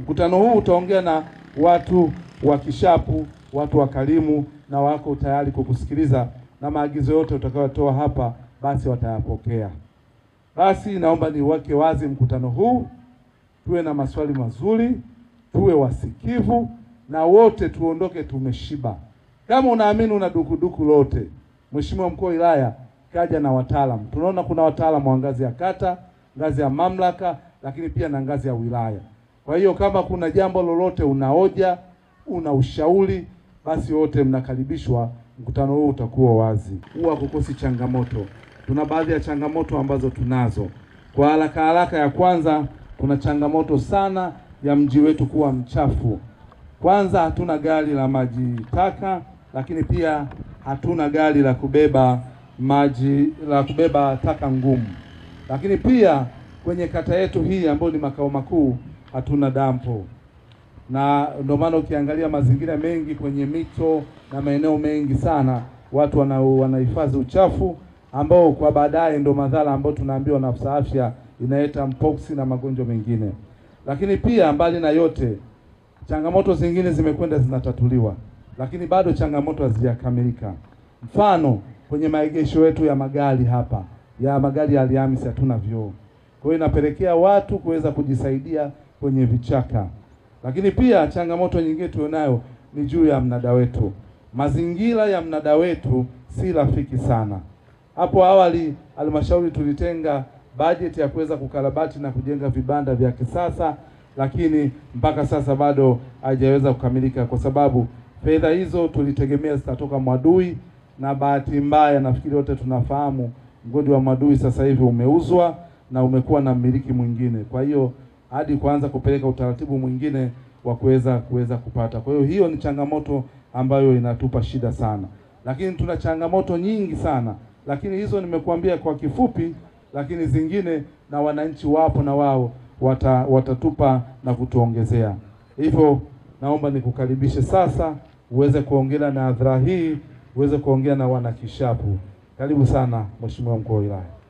Mkutano huu utaongea na watu wa Kishapu, watu wa Kalimu, na wako tayari kukusikiliza, na maagizo yote utakayotoa hapa basi watayapokea. Basi naomba niweke wazi mkutano huu, tuwe na maswali mazuri, tuwe wasikivu, na wote tuondoke tumeshiba. Kama unaamini una dukuduku lote, Mheshimiwa Mkuu wa Wilaya kaja na wataalamu. Tunaona kuna wataalamu wa ngazi ya kata, ngazi ya mamlaka, lakini pia na ngazi ya wilaya. Kwa hiyo kama kuna jambo lolote una hoja, una ushauri, basi wote mnakaribishwa. Mkutano huu utakuwa wazi. Huwa kukosi changamoto. Tuna baadhi ya changamoto ambazo tunazo. Kwa haraka ya kwanza, kuna changamoto sana ya mji wetu kuwa mchafu. Kwanza hatuna gari la maji taka, lakini pia hatuna gari la kubeba taka ngumu. Lakini pia kwenye kata yetu hii ambayo ni makao makuu hatuna dampo. Na ndio maana ukiangalia mazingira mengi kwenye mito na maeneo mengi sana watu wanahifadhi uchafu ambao kwa baadaye ndio madhara ambayo tunaambiwa na afisa afya inaleta mpox na magonjwa mengine. Lakini pia mbali na yote, changamoto zingine zimekwenda zinatatuliwa, lakini bado changamoto hazijakamilika. Mfano, kwenye maegesho yetu ya magari hapa, ya magari ya Alhamisi hatuna vyoo. Kwa hiyo inapelekea watu kuweza kujisaidia kwenye vichaka. Lakini pia changamoto nyingine tunayo ni juu ya mnada wetu. Mazingira ya mnada wetu si rafiki sana. Hapo awali halmashauri tulitenga bajeti ya kuweza kukarabati na kujenga vibanda vya kisasa, lakini mpaka sasa bado haijaweza kukamilika kwa sababu fedha hizo tulitegemea zitatoka Mwadui, na bahati mbaya nafikiri wote tunafahamu mgodi wa Mwadui sasa hivi umeuzwa na umekuwa na mmiliki mwingine. Kwa hiyo hadi kuanza kupeleka utaratibu mwingine wa kuweza kupata. Kwa hiyo ni changamoto ambayo inatupa shida sana. Lakini tuna changamoto nyingi sana. Lakini hizo nimekuambia kwa kifupi, lakini zingine na wananchi wapo na wao watatupa na kutuongezea. Hivyo naomba nikukaribishe sasa uweze kuongea na hadhara hii, uweze kuongea na wana Kishapu. Karibu sana Mheshimiwa Mkuu wa Wilaya.